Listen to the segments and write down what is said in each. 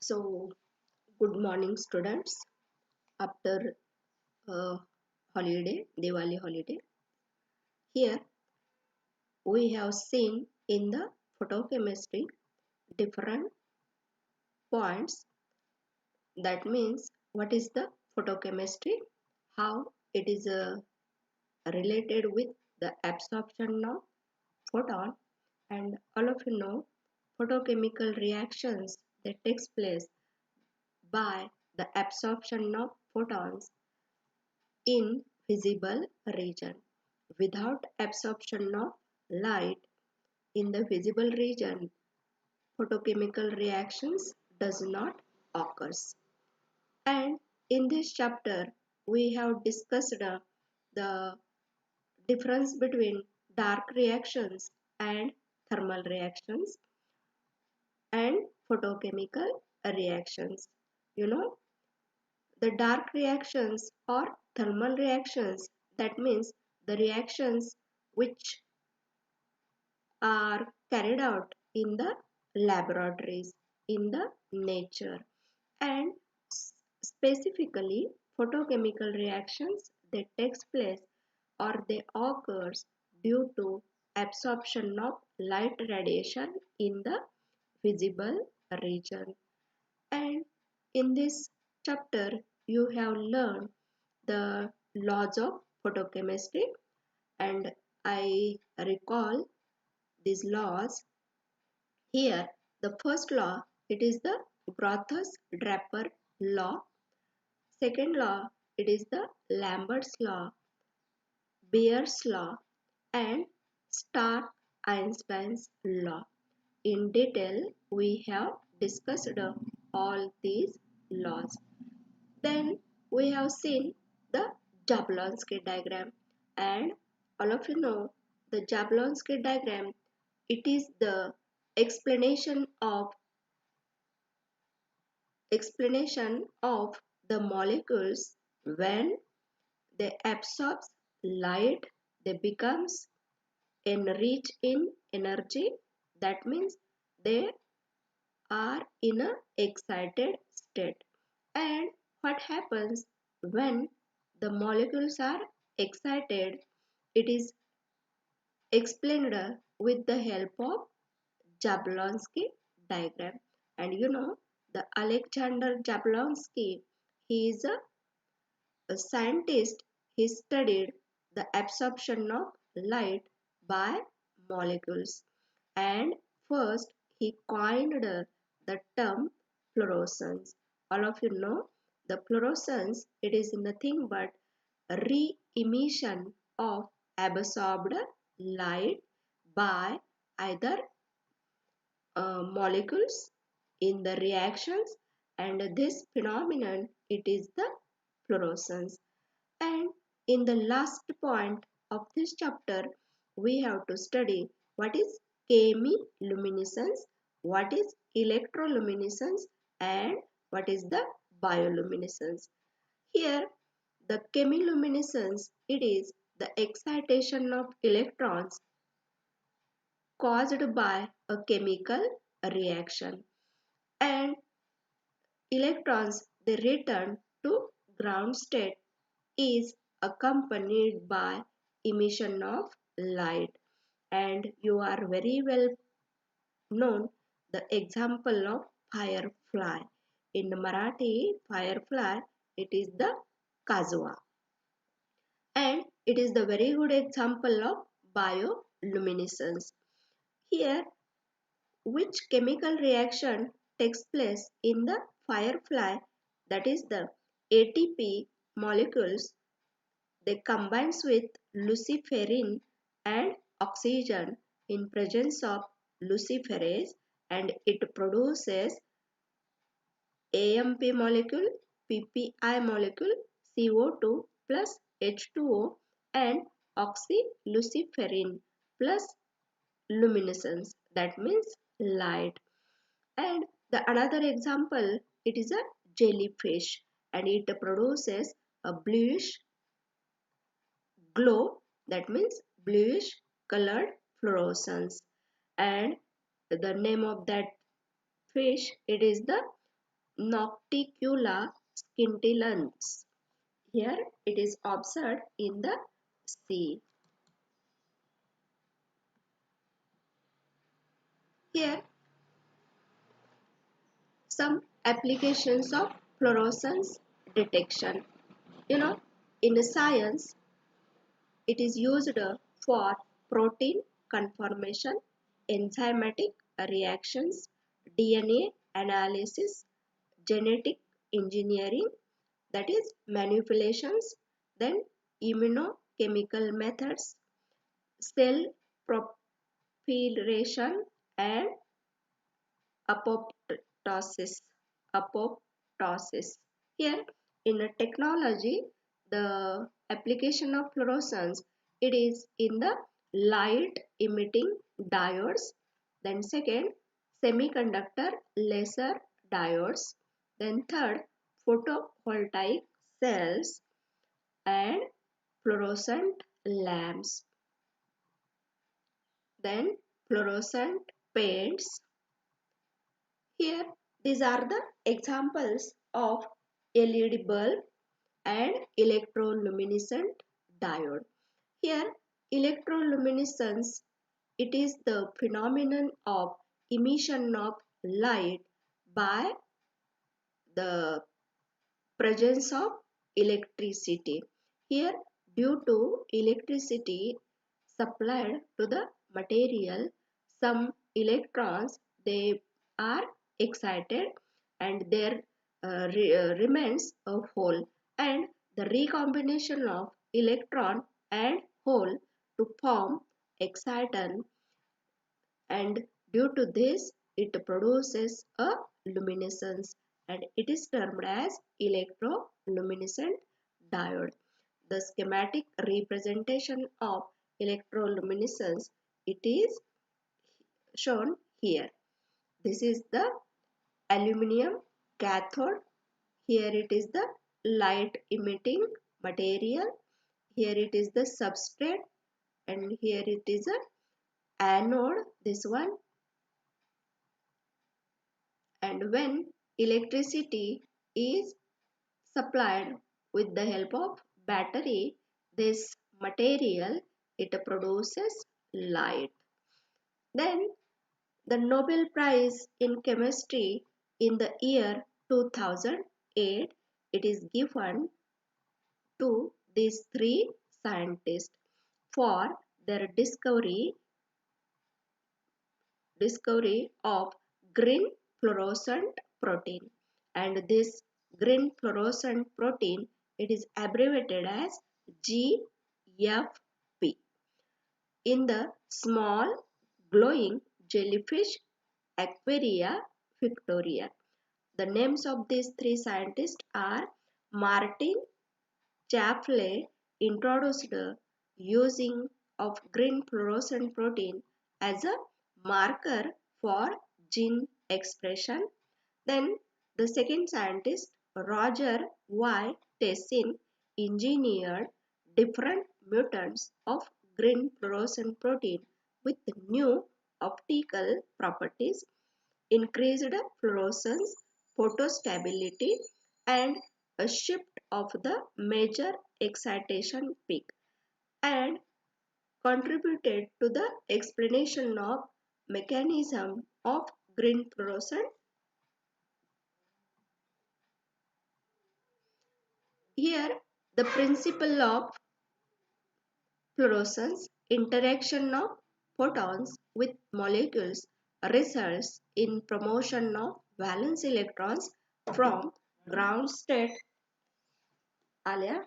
So, good morning, students. After holiday, Diwali holiday, here we have seen in the photochemistry different points. That means what is the photochemistry, how it is related with the absorption of photon, and all of you know photochemical reactions that takes place by the absorption of photons in visible region. Without absorption of light in the visible region, photochemical reactions does not occurs. And in this chapter, we have discussed the difference between dark reactions and thermal reactions and photochemical reactions. You know, the dark reactions or thermal reactions, that means the reactions which are carried out in the laboratories, in the nature, and specifically photochemical reactions that takes place or they occurs due to absorption of light radiation in the visible region. And in this chapter you have learned the laws of photochemistry, and I recall these laws here. The first law, it is the Grotthuss-Draper law. Second law, it is the Lambert's law, Beer's law, and Stark-Einstein's law. In detail, we have discussed all these laws. Then we have seen the Jablonski diagram, and all of you know the Jablonski diagram. It is the explanation of the molecules when they absorb light. They becomes enriched in energy. That means they are in a excited state. And what happens when the molecules are excited? It is explained with the help of Jablonski diagram. And you know, the Alexander Jablonski, he is a scientist. He studied the absorption of light by molecules, and first he coined the term fluorescence. All of you know the fluorescence, it is nothing but re-emission of absorbed light by either molecules in the reactions, and this phenomenon it is the fluorescence. And in the last point of this chapter we have to study what is chemiluminescence, what is electroluminescence, and what is the bioluminescence. Here the chemiluminescence, it is the excitation of electrons caused by a chemical reaction, and electrons they return to ground state is accompanied by emission of light. And you are very well known the example of firefly. In Marathi, firefly, it is the kazwa, and it is the very good example of bioluminescence. Here, which chemical reaction takes place in the firefly, that is the ATP molecules, they combines with luciferin and oxygen in presence of luciferase, and it produces AMP molecule, PPI molecule, CO2 plus H2O, and oxyluciferin plus luminescence, that means light. And the another example, it is a jellyfish, and it produces a bluish glow, that means bluish colored fluorescence. And the name of that fish, it is the Nocticula scintillans. Here it is observed in the sea. Here some applications of fluorescence detection. You know, in science, it is used for protein conformation, enzymatic reactions, DNA analysis, genetic engineering, that is manipulations, then immunochemical methods, cell proliferation, and apoptosis. Apoptosis. Here in a technology, the application of fluorescence, it is in the light emitting diodes. Then second, semiconductor laser diodes. Then third, photovoltaic cells and fluorescent lamps. Then fluorescent paints. Here, these are the examples of LED bulb and electroluminescent diode. Here, electroluminescence, it is the phenomenon of emission of light by the presence of electricity. Here, due to electricity supplied to the material, some electrons, they are excited and there remains a hole, and the recombination of electron and hole to form exciton, and due to this it produces a luminescence, and it is termed as electroluminescent diode. The schematic representation of electroluminescence, it is shown here. This is the aluminum cathode. Here it is the light emitting material. Here it is the substrate, and here it is a anode, this one. And when electricity is supplied with the help of battery, this material, it produces light. Then the Nobel Prize in Chemistry in the year 2008, it is given to these three scientists for their discovery of green fluorescent protein, and this green fluorescent protein, it is abbreviated as GFP. In the small glowing jellyfish Aquaria Victoria. The names of these three scientists are Martin Chaffee, introduced using of green fluorescent protein as a marker for gene expression. Then the second scientist, Roger Y. Tessin, engineered different mutants of green fluorescent protein with new optical properties, increased fluorescence, photostability, and a shift of the major excitation peak, and contributed to the explanation of mechanism of green fluorescent. Here, the principle of fluorescence, interaction of photons with molecules, results in promotion of valence electrons from ground state. Alia?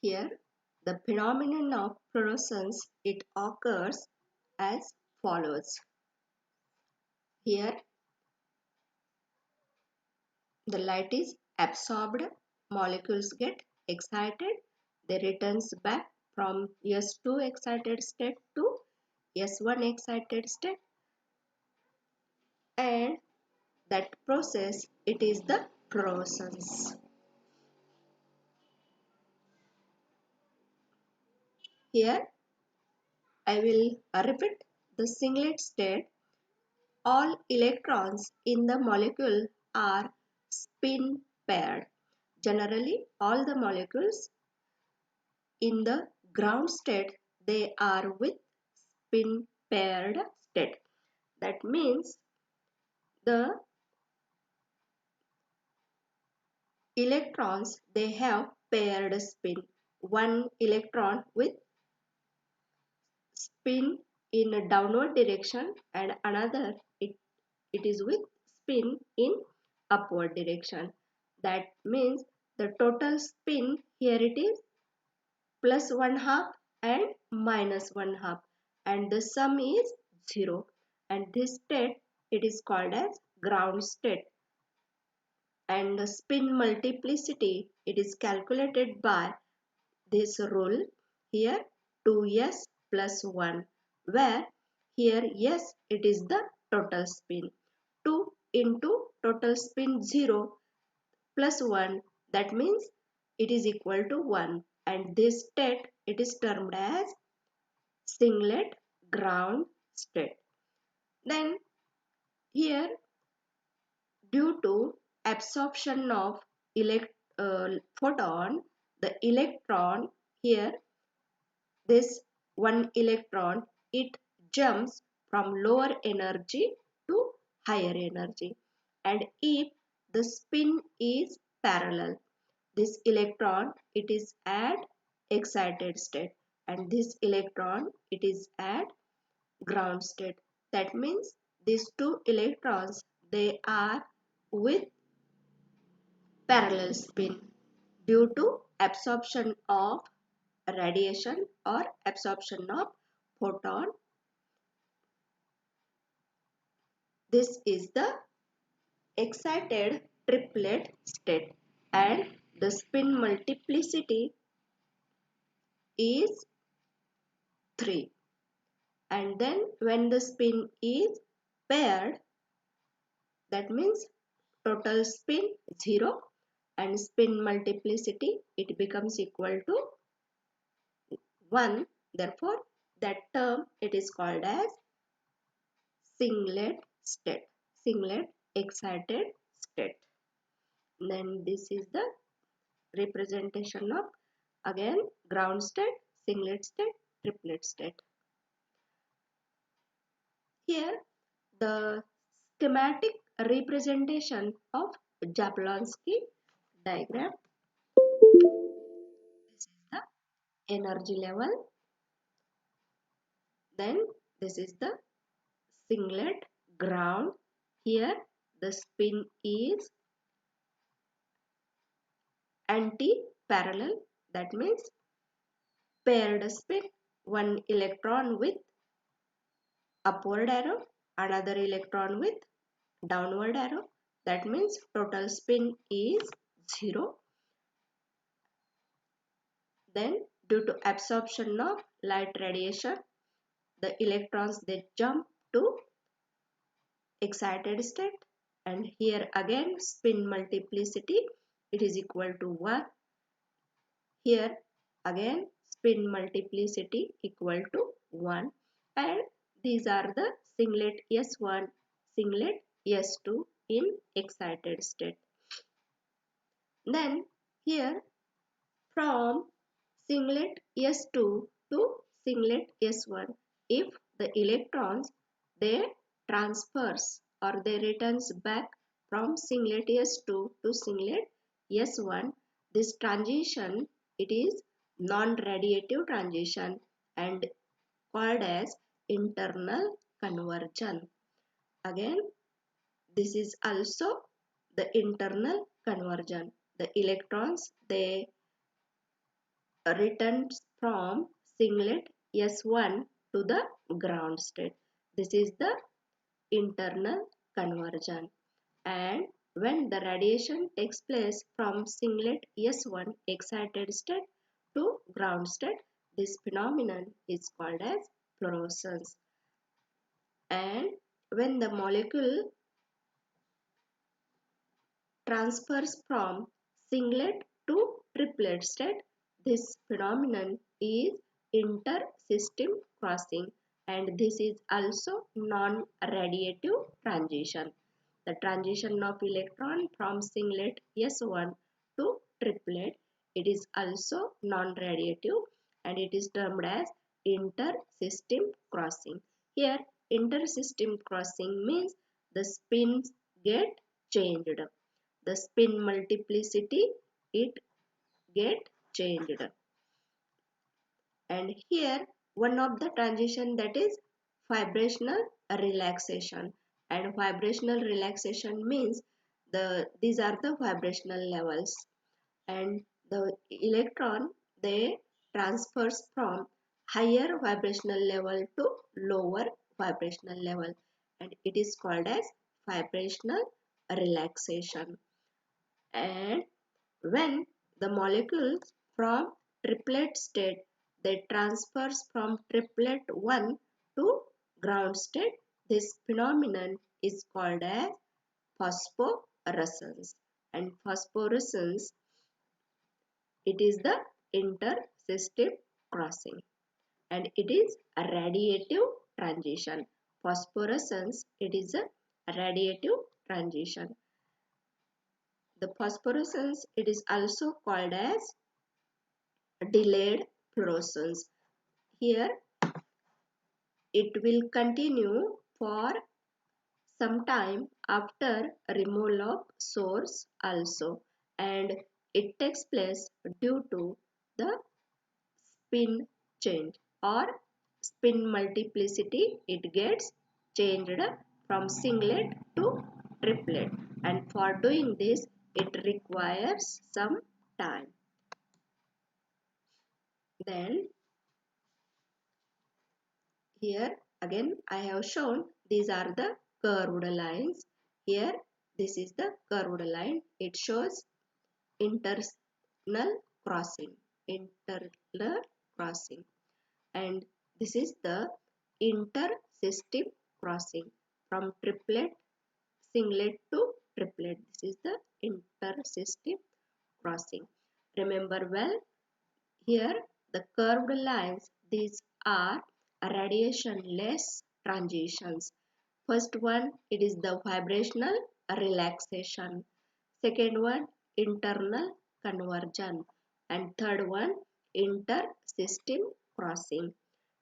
Here, the phenomenon of fluorescence, it occurs as follows. Here, the light is absorbed, molecules get excited, they returns back from S2 excited state to S1 excited state, and that process, it is the fluorescence. Here, I will repeat the singlet state. All electrons in the molecule are spin paired. Generally, all the molecules in the ground state, they are with spin paired state. That means the electrons, they have paired spin. One electron with spin in a downward direction and another it is with spin in upward direction. That means the total spin here it is plus 1/2 and minus 1/2 and the sum is 0, and this state it is called as ground state, and the spin multiplicity it is calculated by this rule here 2s plus 1, where here s it is the total spin, 2 into total spin 0 plus 1, that means it is equal to 1, and this state it is termed as singlet ground state. Then here, due to absorption of photon, the electron here, this one electron, it jumps from lower energy to higher energy, and if the spin is parallel, this electron it is at excited state and this electron it is at ground state. That means these two electrons, they are with parallel spin due to absorption of radiation or absorption of photon. This is the excited triplet state, and the spin multiplicity is 3, and then when the spin is paired, that means total spin 0 and spin multiplicity it becomes equal to 1. Therefore, that term it is called as singlet state, singlet excited state. Then this is the representation of again ground state, singlet state, triplet state. Here the schematic representation of Jablonski diagram. This is the energy level. Then this is the singlet ground. Here the spin is anti-parallel. That means paired spin. One electron with upward arrow, another electron with downward arrow. That means total spin is 0. Then due to absorption of light radiation, the electrons they jump to excited state, and here again spin multiplicity it is equal to 1. Here again spin multiplicity equal to 1, and these are the singlet S1, singlet S2 in excited state. Then here from singlet S2 to singlet S1, if the electrons they transfers or they returns back from singlet S2 to singlet S1, this transition it is non-radiative transition and called as internal conversion. Again, this is also the internal conversion. The electrons they returns from singlet S1 to the ground state. This is the internal conversion. And when the radiation takes place from singlet S1 excited state to ground state, this phenomenon is called as fluorescence. And when the molecule transfers from singlet to triplet state, this phenomenon is inter-system crossing, and this is also non-radiative transition. The transition of electron from singlet S1 to triplet, it is also non-radiative and it is termed as inter-system crossing. Here inter-system crossing means the spins get changed, the spin multiplicity it get changed. And here one of the transition that is vibrational relaxation, and vibrational relaxation means these are the vibrational levels, and the electron they transfers from higher vibrational level to lower vibrational level, and it is called as vibrational relaxation. And when the molecules from triplet state they transfers from triplet 1 to ground state, this phenomenon is called as phosphorescence. And phosphorescence it is the inter-system crossing and it is a radiative transition. Phosphorescence it is a radiative transition. The phosphorescence it is also called as delayed fluorescence. Here it will continue for some time after removal of source also, and it takes place due to the spin change or spin multiplicity. It gets changed from singlet to triplet, and for doing this it requires some time. Then here again I have shown these are the curved lines. Here this is the curved line. It shows internal crossing. Internal crossing. And this is the inter-system crossing from triplet singlet to triplet. This is the inter-system crossing. Remember well, here the curved lines, these are radiation-less transitions. First one, it is the vibrational relaxation. Second one, internal conversion. And third one, inter-system crossing.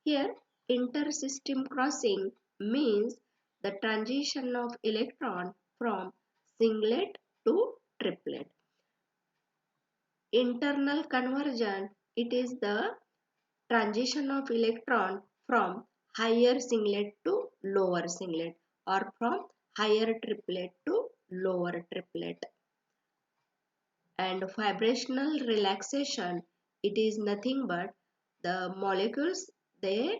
Here, inter-system crossing means the transition of electron from singlet to triplet. Internal conversion, it is the transition of electron from higher singlet to lower singlet or from higher triplet to lower triplet. And vibrational relaxation, it is nothing but the molecules they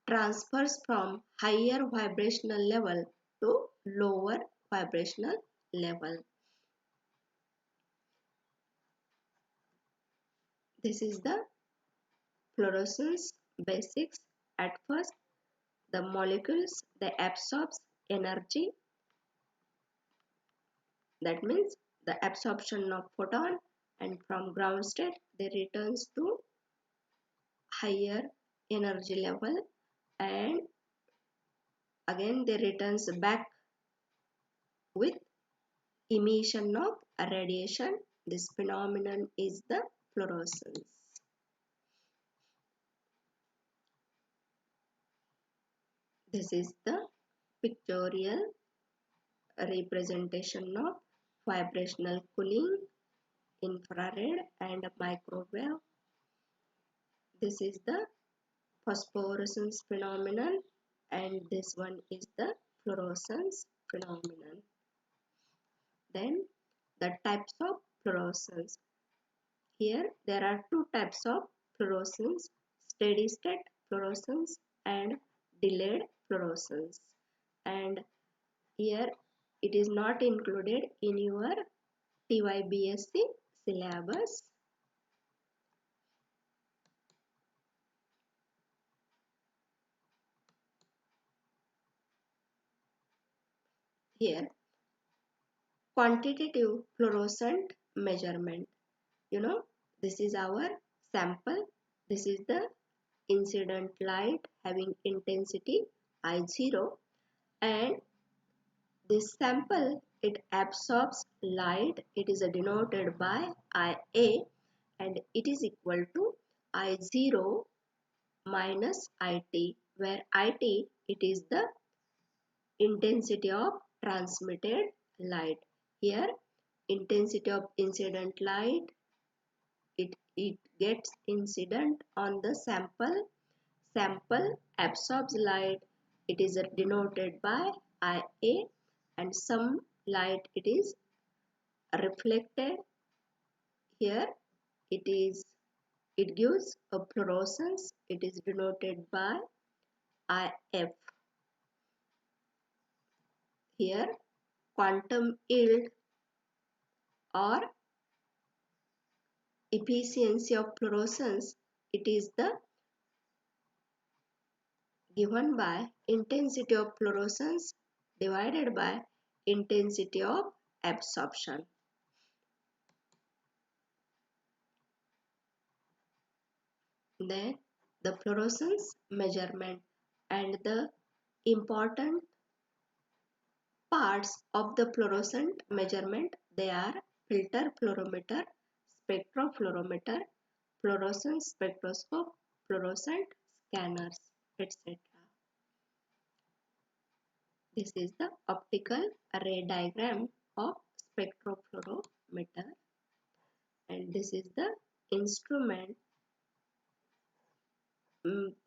transfers from higher vibrational level to lower vibrational level. This is the fluorescence basics. At first the molecules they absorbs energy, that means the absorption of photon, and from ground state they returns to higher energy level, and again they returns back with emission of radiation. This phenomenon is the fluorescence. This is the pictorial representation of vibrational cooling, infrared and microwave. This is the phosphorescence phenomenon, and this one is the fluorescence phenomenon. Then the types of fluorescence. Here there are two types of fluorescence: steady state fluorescence and delayed fluorescence. And here it is not included in your TYBSc syllabus. Here quantitative fluorescent measurement. This is our sample. This is the incident light having intensity I0, and this sample, it absorbs light. It is denoted by IA, and it is equal to I0 minus IT, where IT, it is the intensity of transmitted light. Here intensity of incident light, it gets incident on the sample. Sample absorbs light, it is denoted by IA, and some light it is reflected. Here it gives a fluorescence, it is denoted by IF. Here quantum yield or efficiency of fluorescence, it is the given by intensity of fluorescence divided by intensity of absorption. Then the fluorescence measurement, and the important parts of the fluorescent measurement, they are filter fluorometer, spectrophlorometer, fluorescence spectroscope, fluorescent scanners, etc. This is the optical array diagram of spectrophlorometer, and this is the instrument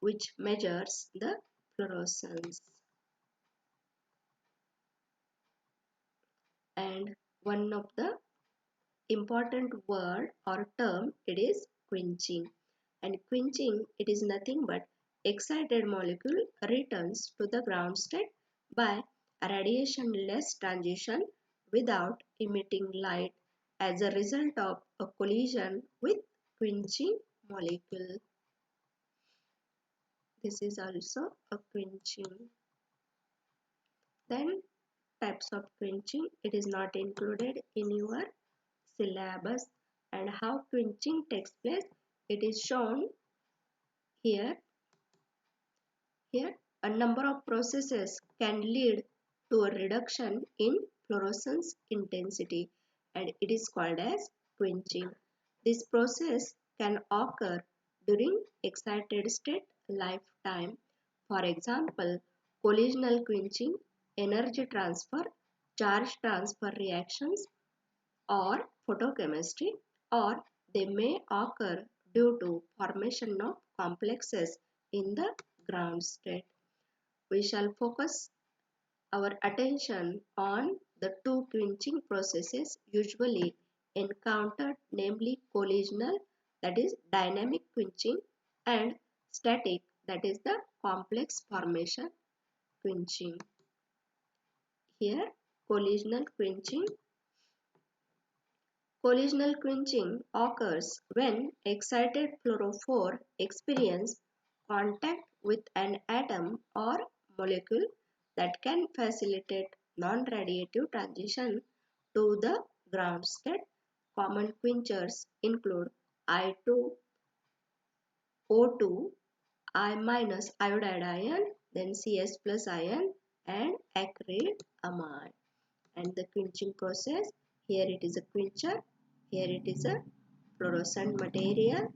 which measures the fluorescence. And one of the important word or term, it is quenching. And quenching, it is nothing but excited molecule returns to the ground state by radiation-less transition without emitting light as a result of a collision with quenching molecule. This is also a quenching. Then types of quenching, it is not included in your syllabus, and how quenching takes place, it is shown here. Here a number of processes can lead to a reduction in fluorescence intensity, and it is called as quenching. This process can occur during excited state lifetime. For example, collisional quenching, energy transfer, charge transfer reactions, or photochemistry, or they may occur due to formation of complexes in the ground state. We shall focus our attention on the two quenching processes usually encountered, namely collisional, that is dynamic quenching, and static, that is the complex formation quenching. Here collisional quenching. Collisional quenching occurs when excited fluorophore experience contact with an atom or molecule that can facilitate non-radiative transition to the ground state. Common quenchers include I2, O2, I minus iodide ion, then Cs plus ion and acrylamide. And the quenching process, here it is a quencher, here it is a fluorescent material,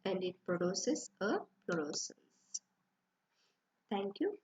and it produces a fluorescence. Thank you.